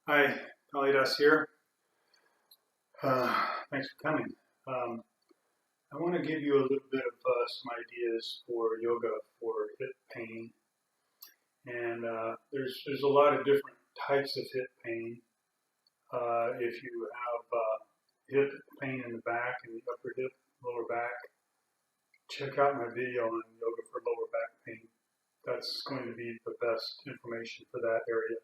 Hi, Kalidas here. Thanks for coming. I want to give you a little bit of some ideas for yoga for hip pain. And there's a lot of different types of hip pain. If you have hip pain in the back, in the upper hip, lower back, check out my video on yoga for lower back pain. That's going to be the best information for that area.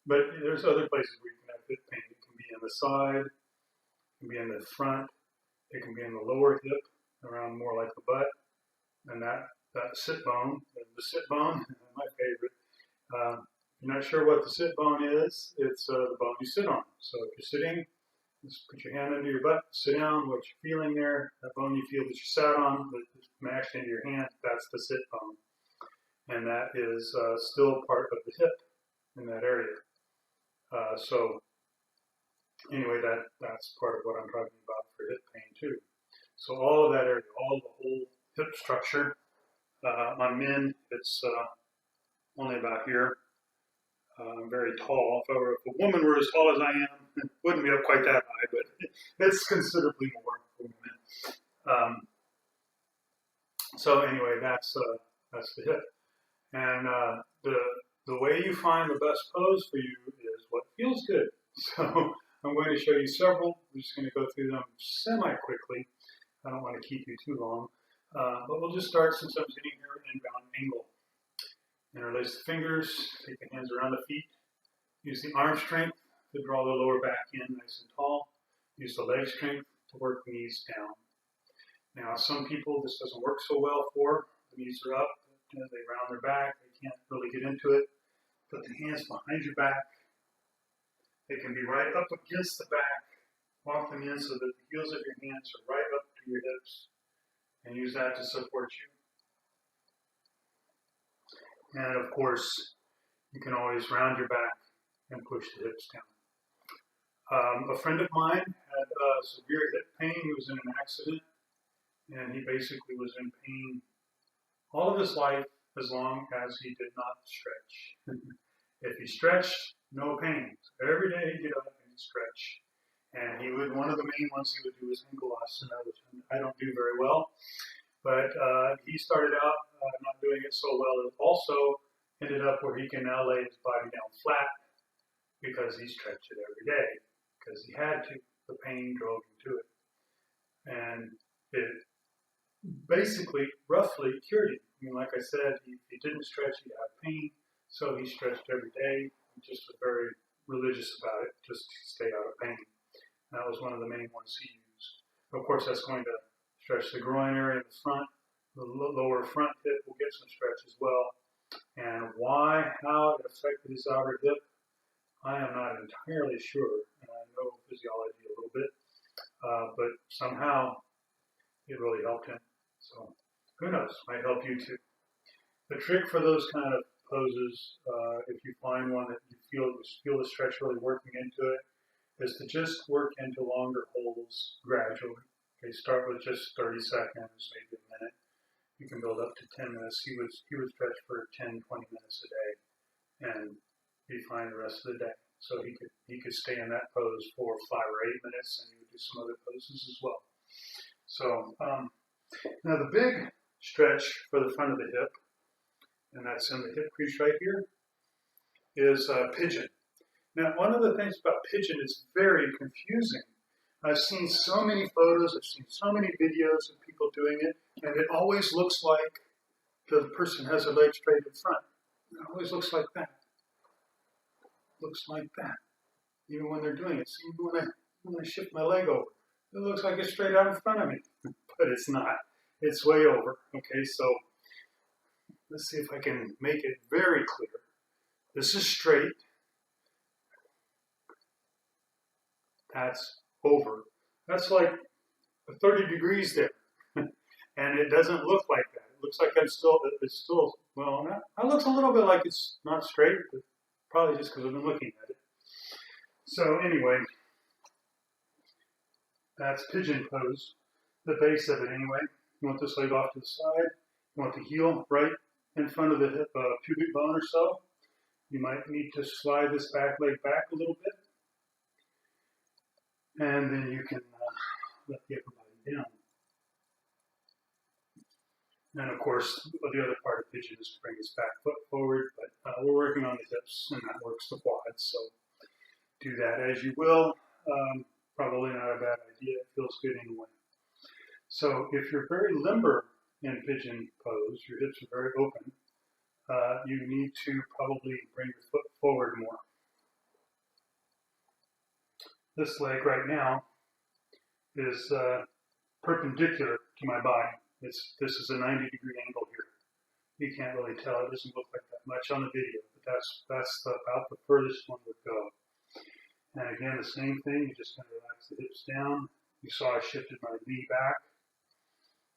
But there's other places where you can have hip pain. It can be on the side, it can be in the front, it can be in the lower hip, around more like the butt, and that sit bone. The sit bone, my favorite. If you're not sure what the sit bone is, it's the bone you sit on. So if you're sitting, just put your hand under your butt, sit down, what you're feeling there, that bone you feel that you sat on, that's mashed into your hand, that's the sit bone. And that is still part of the hip in that area. So anyway, that's part of what I'm talking about for hip pain too. So all of that area, all the whole hip structure. On men, it's only about here. I'm very tall. If a woman were as tall as I am, it wouldn't be up quite that high, but it's considerably more for women. So anyway, that's the hip. And the way you find the best pose for you is what feels good. So I'm going to show you several. I'm just going to go through them semi-quickly. I don't want to keep you too long. But we'll just start since I'm sitting here in inbound angle. Interlace the fingers, take the hands around the feet. Use the arm strength to draw the lower back in nice and tall. Use the leg strength to work the knees down. Now, some people this doesn't work so well for. The knees are up, they round their back, they can't really get into it. Put the hands behind your back. They can be right up against the back. Walk them in so that the heels of your hands are right up to your hips. And use that to support you. And of course, you can always round your back and push the hips down. A friend of mine had severe hip pain. He was in an accident, and he basically was in pain all of his life as long as he did not stretch. If he stretched, no pain. So every day he'd get up and he'd stretch. And he would, one of the main ones he would do was asana, which I don't do very well. But he started out not doing it so well. It also ended up where he can now lay his body down flat because he stretched it every day because he had to. The pain drove him to it. And it basically, roughly cured him. I mean, like I said, if he didn't stretch, he'd have pain. So he stretched every day. He just was very religious about it, just to stay out of pain. That was one of the main ones he used. Of course, that's going to stretch the groin area in the front. The lower front hip will get some stretch as well. And why, how it affected his outer hip, I am not entirely sure. And I know physiology a little bit, but somehow it really helped him. So who knows, might help you too. The trick for those kind of poses, if you find one that you feel the stretch really working into it, is to just work into longer holds gradually. Okay, start with just 30 seconds, maybe a minute. You can build up to 10 minutes. He would stretch for 10, 20 minutes a day, and be fine the rest of the day. So he could stay in that pose for 5 or 8 minutes, and he would do some other poses as well. So now the big stretch for the front of the hip, and that's in the hip crease right here, is pigeon. Now, one of the things about pigeon is very confusing. I've seen so many photos, I've seen so many videos of people doing it, and it always looks like the person has their leg straight in front. It always looks like that. Looks like that. Even when they're doing it. See, when I shift my leg over, it looks like it's straight out in front of me, but it's not. It's way over. Okay, so let's see if I can make it very clear. This is straight. That's over. That's like 30 degrees there. And it doesn't look like that. It looks like it's still, well, it looks a little bit like it's not straight, but probably just because I've been looking at it. So anyway, that's pigeon pose, the base of it anyway. You want this leg off to the side. You want the heel right in front of the hip, pubic bone or so. You might need to slide this back leg back a little bit, and then you can let the upper body down. And of course, the other part of pigeon is to bring his back foot forward, but we're working on the hips, and that works the quads. So do that as you will. Probably not a bad idea. It feels good anyway. So if you're very limber in pigeon pose, your hips are very open, you need to probably bring your foot forward more. This leg right now is perpendicular to my body. This is a 90-degree angle here. You can't really tell. It doesn't look like that much on the video, but that's about the furthest one would go. And again, the same thing. You just kind of relax the hips down. You saw I shifted my knee back.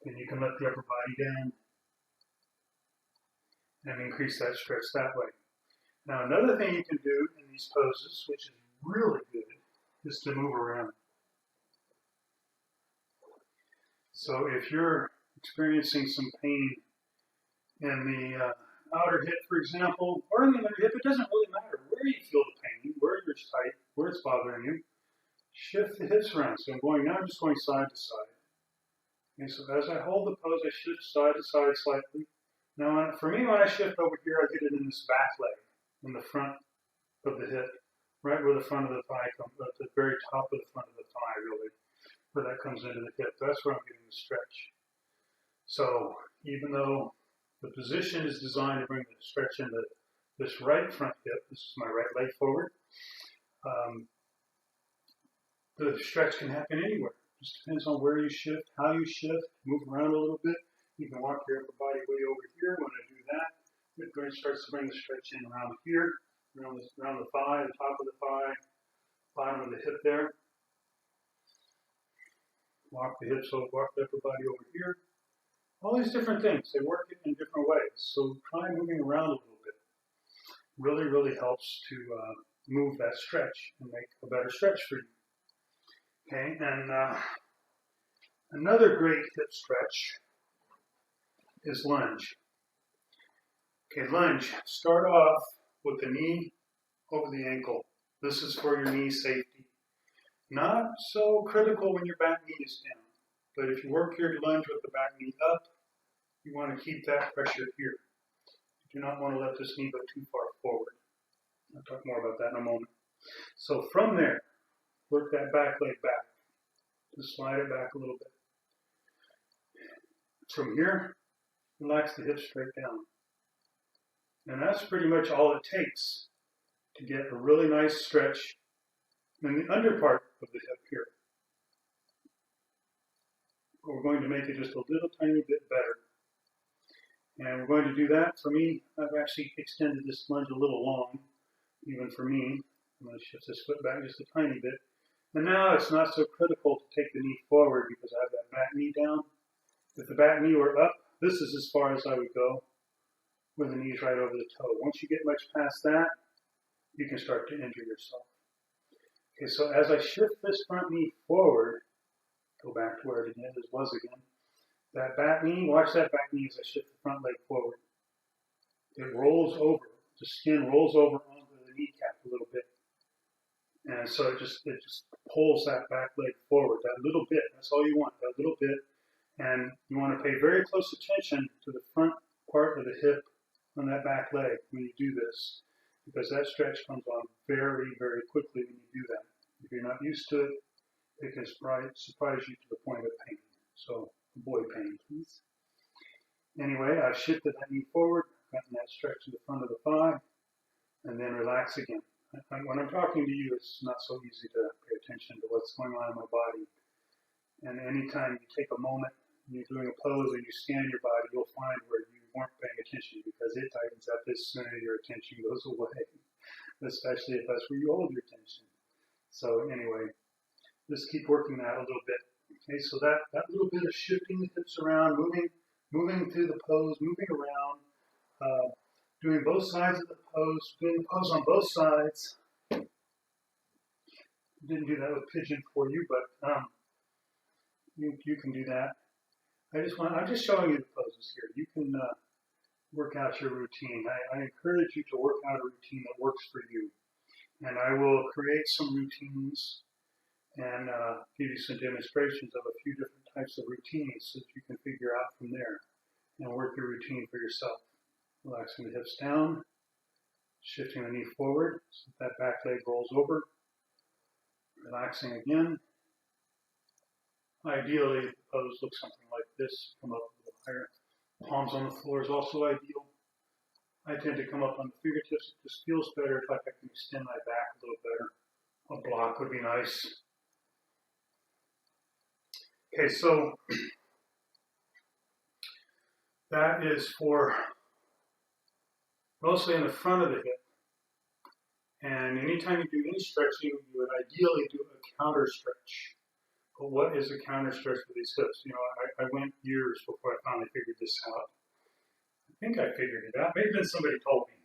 Then you can let the upper body down and increase that stretch that way. Now, another thing you can do in these poses, which is really good, is to move around. So if you're experiencing some pain in the outer hip, for example, or in the inner hip, it doesn't really matter where you feel the pain, where it's tight, where it's bothering you. Shift the hips around. So I'm just going side to side. Okay, so as I hold the pose, I shift side to side slightly. Now, for me, when I shift over here, I get it in this back leg, in the front of the hip, right where the front of the thigh comes, at the very top of the front of the thigh, really, where that comes into the hip. That's where I'm getting the stretch. So even though the position is designed to bring the stretch into this right front hip, this is my right leg forward, the stretch can happen anywhere. It just depends on where you shift, how you shift, move around a little bit. You can walk your upper body way over here. When I do that, it starts to bring the stretch in around here, around the thigh, the top of the thigh, bottom of the hip there. Walk the hips over, walk the upper body over here. All these different things, they work in different ways. So try moving around a little bit. Really, really helps to move that stretch and make a better stretch for you. Okay, and another great hip stretch is lunge. Okay, lunge. Start off with the knee over the ankle. This is for your knee safety. Not so critical when your back knee is down, but if you work your lunge with the back knee up, you want to keep that pressure here. You do not want to let this knee go too far forward. I'll talk more about that in a moment. So from there, work that back leg back. Just slide it back a little bit. From here, relax the hips straight down. And that's pretty much all it takes to get a really nice stretch in the under part of the hip here. We're going to make it just a little tiny bit better. And we're going to do that. For me, I've actually extended this lunge a little long, even for me. I'm going to shift this foot back just a tiny bit. And now it's not so critical to take the knee forward because I have that back knee down. If the back knee were up, this is as far as I would go, with the knees right over the toe. Once you get much past that, you can start to injure yourself. Okay, so as I shift this front knee forward, go back to where it was again. That back knee, watch that back knee as I shift the front leg forward. It rolls over, the skin rolls over onto the kneecap a little bit. And so it just pulls that back leg forward, that little bit. That's all you want, that little bit. And you want to pay very close attention to the front part of the hip on that back leg when you do this, because that stretch comes on very, very quickly when you do that. If you're not used to it, it can surprise you to the point of pain. So avoid pain, please. Anyway, I've shifted that knee forward, gotten that stretch to the front of the thigh, and then relax again. When I'm talking to you, it's not so easy to pay attention to what's going on in my body. And anytime you take a moment, you're doing a pose or you scan your body, you'll find where you weren't paying attention because it tightens up as soon as your attention goes away, especially if that's where you hold your attention. So anyway, just keep working that a little bit. Okay, so that little bit of shifting the hips around, moving through the pose, moving around, doing both sides of the pose, doing the pose on both sides. Didn't do that with pigeon for you, but you can do that. I'm just showing you the poses here. work out your routine. I encourage you to work out a routine that works for you. And I will create some routines and give you some demonstrations of a few different types of routines so that you can figure out from there and work your routine for yourself. Relaxing the hips down, shifting the knee forward so that back leg rolls over. Relaxing again. Ideally, the pose looks something like this. Come up a little higher. Palms on the floor is also ideal. I tend to come up on the fingertips. It just feels better if I can extend my back a little better. A block would be nice. Okay, so that is for mostly in the front of the hip. And anytime you do any stretching, you would ideally do a counter stretch. But what is a counter stretch for these hips? You know, I went years before I finally figured this out. I think I figured it out. Maybe then somebody told me.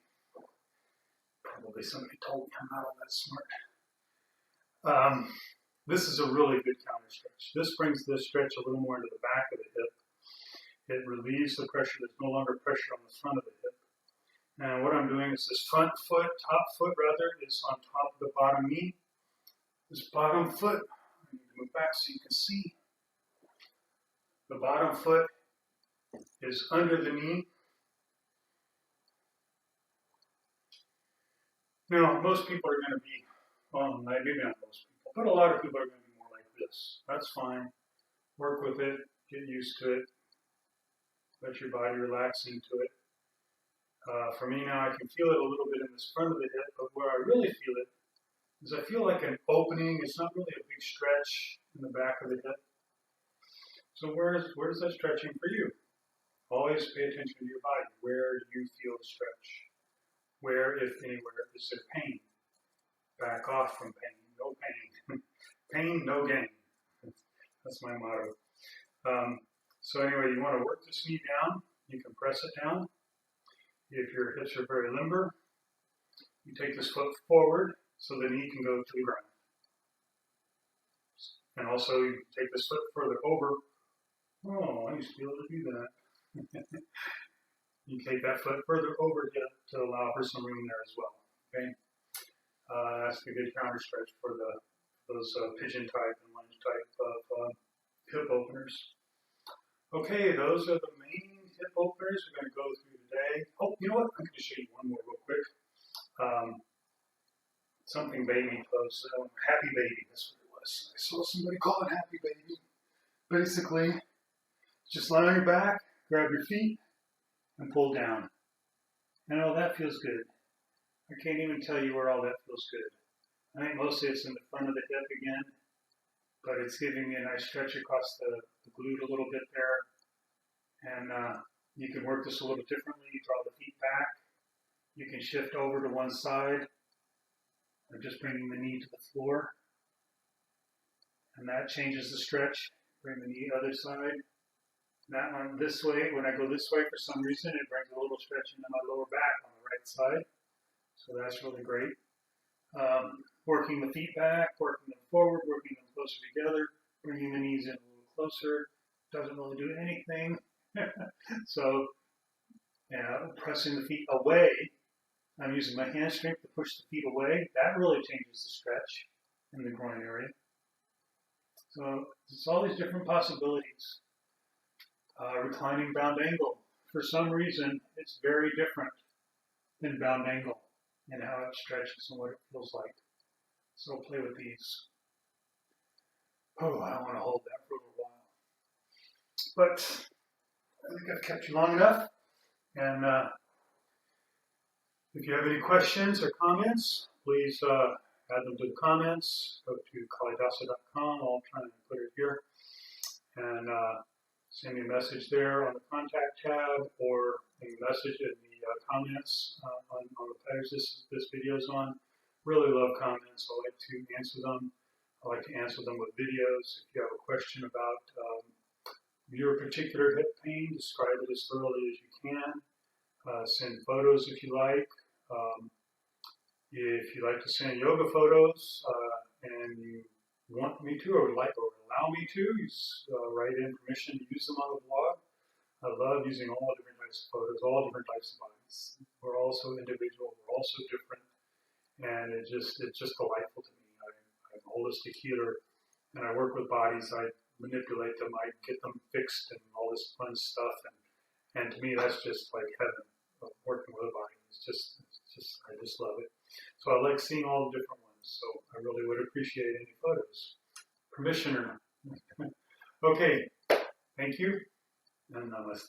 Probably somebody told me. I'm not all that smart. This is a really good counter stretch. This brings this stretch a little more into the back of the hip. It relieves the pressure. There's no longer pressure on the front of the hip. Now what I'm doing is this front foot, top foot rather, is on top of the bottom knee. This bottom foot, I need to move back so you can see. The bottom foot is under the knee. Now, most people are going to be, well, maybe not most people, but a lot of people are going to be more like this. That's fine. Work with it, get used to it, let your body relax into it. For me now, I can feel it a little bit in this front of the hip, but where I really feel it is I feel like an opening. It's not really a big stretch in the back of the hip. So where's that stretching for you? Always pay attention to your body. Where do you feel the stretch? Where, if anywhere, is there pain? Back off from pain. No pain. Pain, no gain. That's my motto. So anyway, you want to work this knee down. You can press it down. If your hips are very limber, you take this foot forward so the knee can go to the ground. And also you take this foot further over. Oh, I used to be able to do that. You take that foot further over to allow for some room there as well. Okay, that's a good counter stretch for those pigeon type and lunge type of hip openers. Okay, those are the main hip openers we're going to go through today. Oh, you know what? I'm going to show you one more real quick. Something baby pose. Happy baby, that's what it was. I saw somebody call it happy baby. Basically, just lie on your back, grab your feet, and pull down. And oh, that feels good. I can't even tell you where all that feels good. I think mostly it's in the front of the hip again, but it's giving me a nice stretch across the glute a little bit there. And you can work this a little differently. You draw the feet back. You can shift over to one side, or just bringing the knee to the floor. And that changes the stretch. Bring the knee other side. That one this way, when I go this way for some reason, it brings a little stretch into my lower back on the right side. So that's really great. Working the feet back, working them forward, working them closer together, bringing the knees in a little closer. Doesn't really do anything. So, pressing the feet away. I'm using my hand strength to push the feet away. That really changes the stretch in the groin area. So, it's all these different possibilities. Reclining bound angle. For some reason, it's very different than bound angle and how it stretches and what it feels like. So play with these. Oh, I don't want to hold that for a little while. But I think I've kept you long enough. And if you have any questions or comments, please add them to the comments. Go to kalidasa.com. I'll try and put it here. And send me a message there on the contact tab or a message in the comments on the page this video is on. Really love comments. I like to answer them. I like to answer them with videos. If you have a question about your particular hip pain, describe it as thoroughly as you can. Send photos if you like. If you like to send yoga photos and you want me to or would like or allow me to, write in permission to use them on the blog. I love using all different types of photos, all different types of bodies. We're all so individual, we're all so different, and it's just delightful to me. I'm a holistic healer, and I work with bodies. I manipulate them, I get them fixed, and all this fun stuff. And to me, that's just like heaven. Working with a body, I just love it. So I like seeing all the different ones. So I really would appreciate any photos, permission or not. Okay, thank you, and namaste.